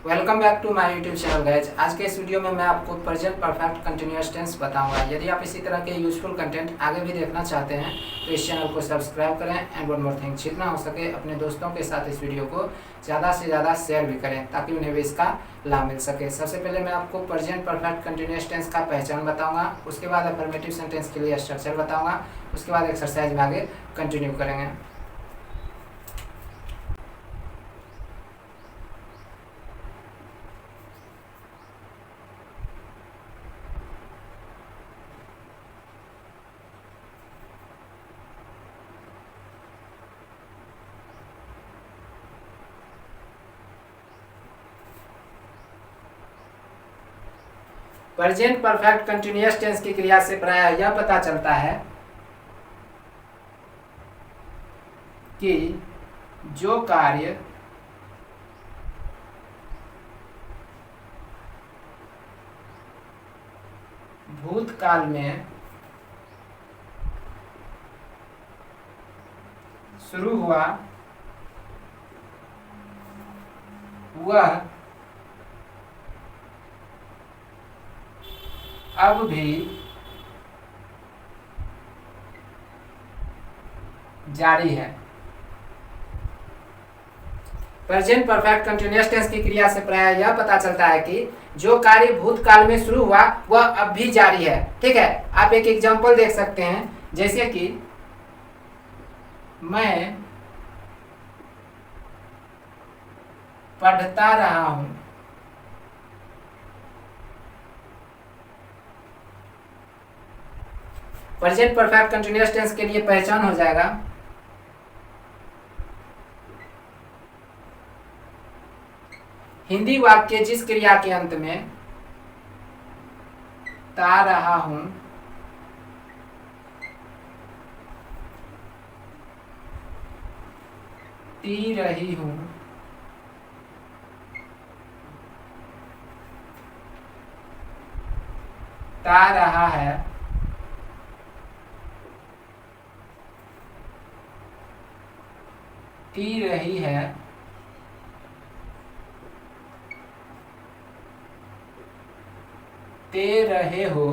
Welcome back to my YouTube channel guys. आज के इस वीडियो में मैं आपको प्रेजेंट परफेक्ट कंटिन्यूअस टेंस बताऊंगा। यदि आप इसी तरह के यूजफुल कंटेंट आगे भी देखना चाहते हैं तो इस चैनल को सब्सक्राइब करें एंड वन मोर थिंग, जितना हो सके अपने दोस्तों के साथ इस वीडियो को ज़्यादा से ज़्यादा शेयर भी करें ताकि उन्हें भी इसका लाभ मिल सके। सबसे पहले मैं आपको प्रेजेंट परफेक्ट कंटिन्यूअस टेंस का पहचान बताऊँगा, उसके बाद अफर्मेटिव सेंटेंस के लिए स्ट्रक्चर बताऊँगा, उसके बाद एक्सरसाइज में आगे कंटिन्यू करेंगे। प्रेजेंट परफेक्ट कंटिन्यूअस टेंस की क्रिया से प्रायः यह पता चलता है कि जो कार्य भूतकाल में शुरू हुआ वह अब भी जारी है। प्रेजेंट परफेक्ट कंटिन्यूअस टेंस की क्रिया से प्रायः यह पता चलता है कि जो कार्य भूतकाल में शुरू हुआ वह अब भी जारी है। ठीक है, आप एक एग्जांपल देख सकते हैं, जैसे कि मैं पढ़ता रहा हूं। प्रेजेंट परफेक्ट कंटिन्यूअस टेंस के लिए पहचान हो जाएगा हिंदी वाक्य जिस क्रिया के अंत में ता रहा हूं ती रही हूं ता रहा है ती रही है ते रहे हो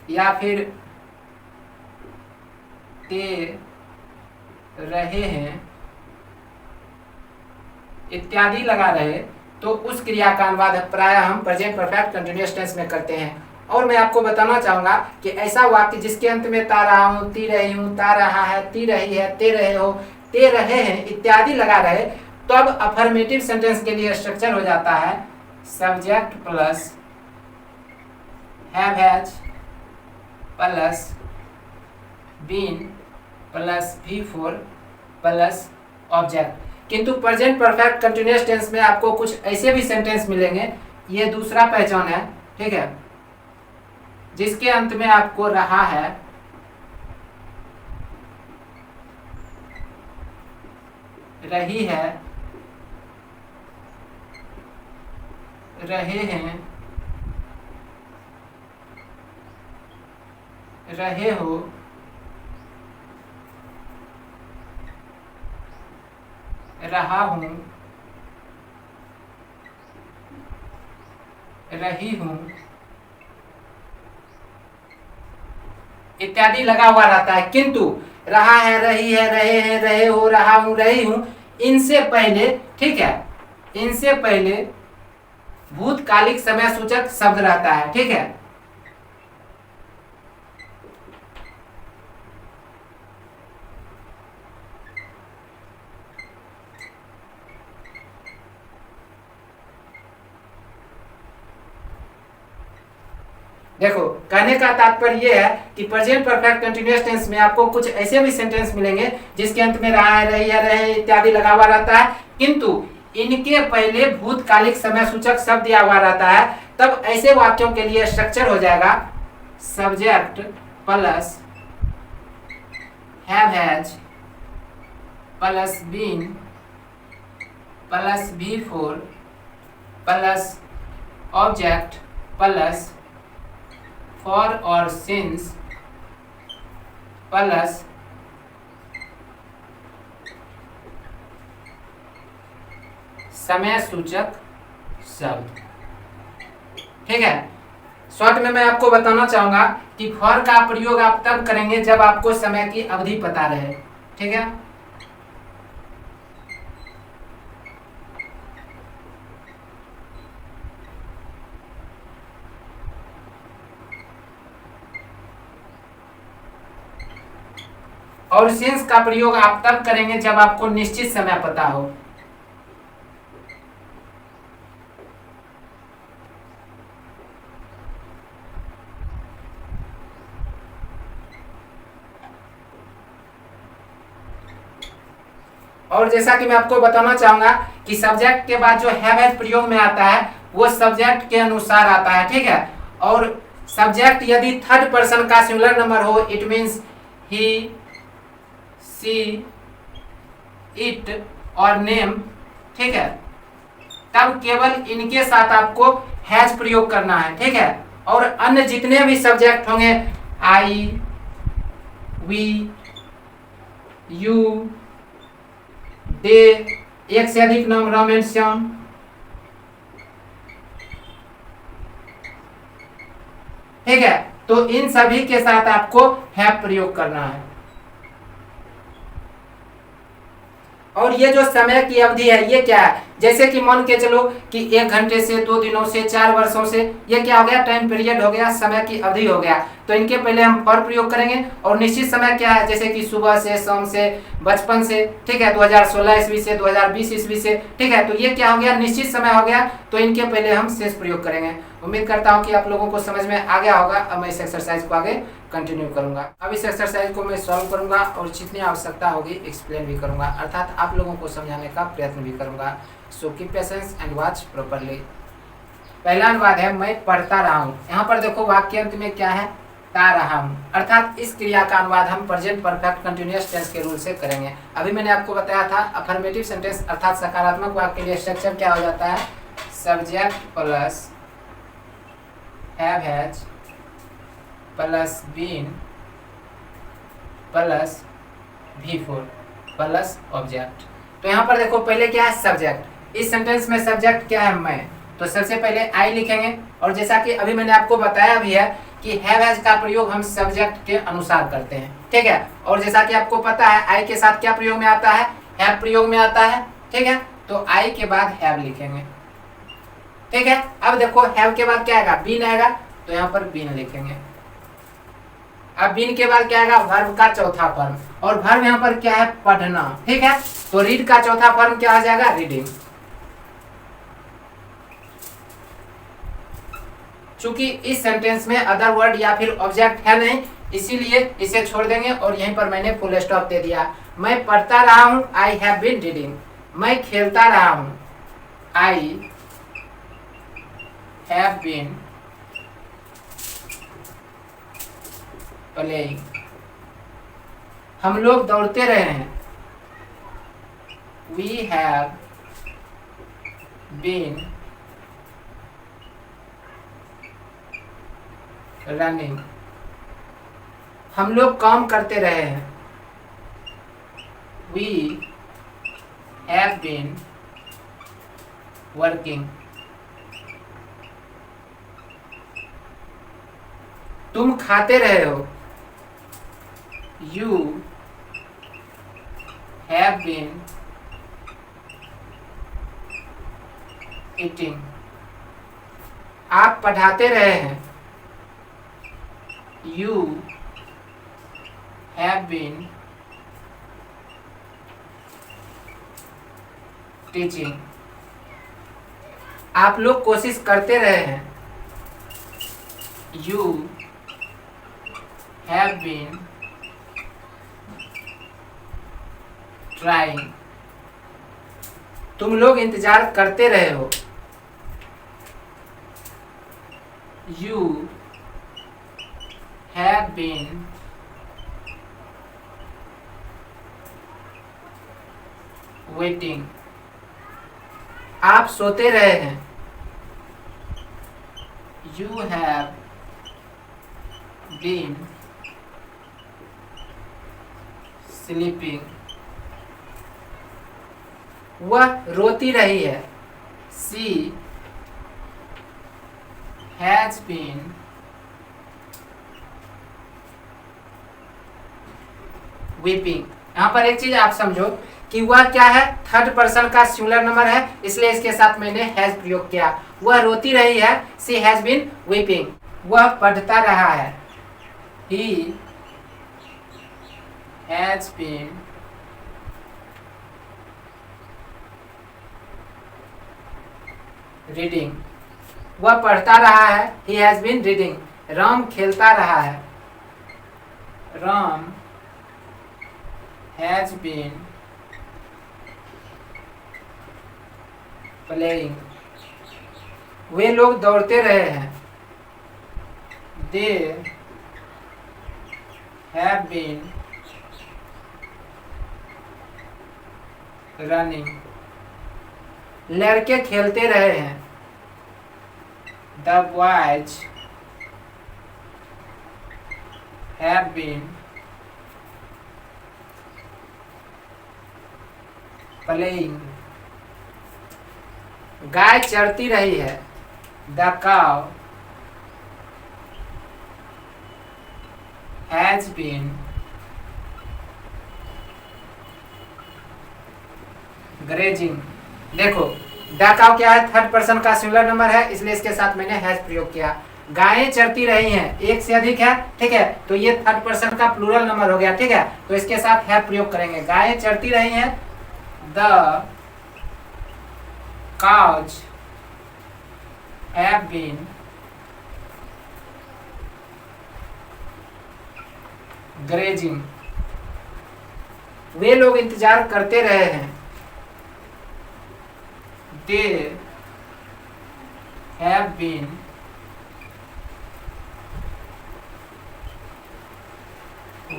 या फिर ते रहे हैं इत्यादि लगा रहे तो उस क्रिया का अनुवाद प्रायः हम प्रेजेंट परफेक्ट कंटिन्यूअस टेंस में करते हैं। और मैं आपको बताना चाहूंगा कि ऐसा वाक्य जिसके अंत में ता रहा हूं, ती रही हूं, ता रहा है, ती रही है, ते रहे हो, ते रहे हैं इत्यादि लगा रहे तो अब अफर्मेटिव सेंटेंस के लिए स्ट्रक्चर हो जाता है subject plus have has plus been plus V4 plus object. किंतु प्रेजेंट परफेक्ट कंटिन्यूअस टेंस में आपको कुछ ऐसे भी सेंटेंस मिलेंगे, ये दूसरा पहचान है। ठीक है, जिसके अंत में आपको रहा है रही है रहे हैं रहे हो रहा हूं रही हूं इत्यादि लगा हुआ रहता है। किंतु रहा है, रही है, रहे हैं, रहे हो, रहा हूं, रही हूं, इनसे पहले, ठीक है, इनसे पहले भूतकालिक समय सूचक शब्द रहता है। ठीक है, देखो कहने का तात्पर्य यह है कि प्रेजेंट परफेक्ट कंटिन्यूअस टेंस में आपको कुछ ऐसे भी सेंटेंस मिलेंगे जिसके अंत में रहा है, रही है, रहे इत्यादि लगा हुआ रहता है, किंतु इनके पहले भूतकालिक समय सूचक शब्द दिया हुआ रहता है। तब ऐसे वाक्यों के लिए स्ट्रक्चर हो जाएगा subject plus have has plus been plus V4 plus object plus for or since plus समय सूचक शब्द। ठीक है, शॉर्ट में मैं आपको बताना चाहूंगा कि फॉर का प्रयोग आप तब करेंगे जब आपको समय की अवधि पता रहे। ठीक है, और सिंस का प्रयोग आप तब करेंगे जब आपको निश्चित समय पता हो। और जैसा कि मैं आपको बताना चाहूंगा कि सब्जेक्ट के बाद जो हैव हैज प्रयोग में आता है वो सब्जेक्ट के अनुसार आता है। ठीक है, और सब्जेक्ट यदि थर्ड पर्सन का सिंगुलर नंबर हो, it means he, she, it और नेम। ठीक है, तब केवल इनके साथ आपको हैज प्रयोग करना है। ठीक है, और अन्य जितने भी सब्जेक्ट होंगे, आई, वी, यू, दे, एक से अधिक नाम, राम एंड श्याम, ठीक है, तो इन सभी के साथ आपको हैव प्रयोग करना है। और ये जो समय की अवधि है ये क्या है, जैसे कि मान के चलो कि 1 घंटे से, 2 दिनों से, 4 वर्षों से, ये क्या हो गया, टाइम पीरियड हो गया, समय की अवधि हो गया। तो इनके पहले हम फॉर प्रयोग करेंगे। और निश्चित समय क्या है, जैसे कि सुबह से, शाम से, बचपन से, ठीक है, 2016 ईस्वी से, 2020 ईस्वी से। ठीक है, तो ये क्या हो गया, निश्चित समय हो गया, तो इनके पहले हम शेष प्रयोग करेंगे। उम्मीद करता हूँ कि आप लोगों को समझ में आ गया होगा। अब मैं इस एक्सरसाइज को आगे कंटिन्यू करूंगा। अब इस एक्सरसाइज को मैं सॉल्व करूंगा और जितनी आवश्यकता होगी एक्सप्लेन भी करूंगा, अर्थात आप लोगों को समझाने का प्रयत्न भी करूंगा। So keep patience and watch properly. पहला अनुवाद है मैं पढ़ता रहा हूँ। यहाँ पर देखो वाक्यांत में क्या है, ता रहा हूँ, अर्थात इस क्रिया का अनुवाद हम प्रेजेंट परफेक्ट कंटिन्यूअस टेंस के रूल से करेंगे। अभी मैंने आपको बताया था अफर्मेटिव सेंटेंस अर्थात सकारात्मक वाक्य के लिए स्ट्रक्चर क्या हो जाता है, subject plus have has plus been plus V4 plus object. तो यहाँ पर देखो पहले क्या है, सब्जेक्ट। इस सेंटेंस में सब्जेक्ट क्या है, मैं। तो सबसे पहले आई लिखेंगे, और जैसा कि अभी मैंने आपको बताया भी है कि हैव हैज का प्रयोग हम सब्जेक्ट के अनुसार करते हैं। ठीक है, और जैसा कि आपको पता है आई के साथ क्या प्रयोग में आता है, हैव प्रयोग में आता है। ठीक है, तो आई के बाद हैव लिखेंगे। ठीक है, अब देखो हैव के बाद क्या आएगा, बीन आएगा, तो यहाँ पर बीन लिखेंगे। अब बीन के बाद क्या आएगा, वर्ब का चौथा फॉर्म, और वर्ब यहाँ पर क्या है, पढ़ना। ठीक है, तो रीड का चौथा फॉर्म क्या आ जाएगा, रीडिंग। चूंकि इस सेंटेंस में अदर वर्ड या फिर ऑब्जेक्ट है नहीं, इसीलिए इसे छोड़ देंगे और यहीं पर मैंने फुल स्टॉप दे दिया। मैं पढ़ता रहा हूं, आई हैव बीन रीडिंग। मैं खेलता रहा हूं, आई हैव बीन प्लेइंग। हम लोग दौड़ते रहे हैं, वी हैव बीन रनिंग। हम लोग काम करते रहे हैं, वी हैव बीन वर्किंग। तुम खाते रहे हो, यू हैव बीन ईटिंग। आप पढ़ाते रहे हैं, you have been teaching। आप लोग कोशिश करते रहे हैं, you have been trying। तुम लोग इंतजार करते रहे हो, you have been waiting। आप सोते रहे हैं, you have been sleeping। वह रोती रही है। She has been weeping. यहाँ पर एक चीज आप समझो कि वह क्या है, थर्ड पर्सन का सिंगुलर नंबर है, इसलिए इसके साथ मैंने हैज प्रयोग किया। वह रोती रही है, शी हैज बीन वीपिंग। वह पढ़ता रहा है, ही हैज बीन रीडिंग। वह पढ़ता रहा है, he has been reading. Ram खेलता रहा है, राम हैज बीन प्लेइंग। वे लोग दौड़ते रहे हैं, दे हैव बीन रनिंग। लड़के खेलते रहे हैं, the boys have been playing. गाय चरती रही है, the cow has been grazing. देखो द काउ क्या है, थर्ड पर्सन का सिंगुलर नंबर है, इसलिए इसके साथ मैंने हैज प्रयोग किया। गायें चरती रही हैं, एक से अधिक है, ठीक है, तो ये थर्ड पर्सन का प्लूरल नंबर हो गया, ठीक है, तो इसके साथ हैव प्रयोग करेंगे। गायें चरती रही हैं, the cows have been grazing। वे लोग इंतजार करते रहे हैं, they have been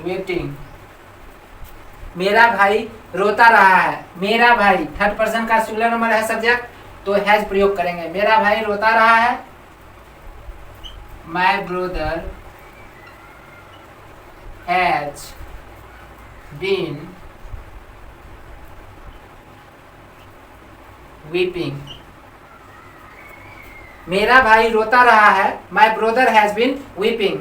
waiting। मेरा भाई रोता रहा है, मेरा भाई थर्ड पर्सन का सिंगुलर नंबर है सब्जेक्ट, तो हैज प्रयोग करेंगे। मेरा भाई रोता रहा है, my brother has been weeping. मेरा भाई रोता रहा है, my brother has been weeping.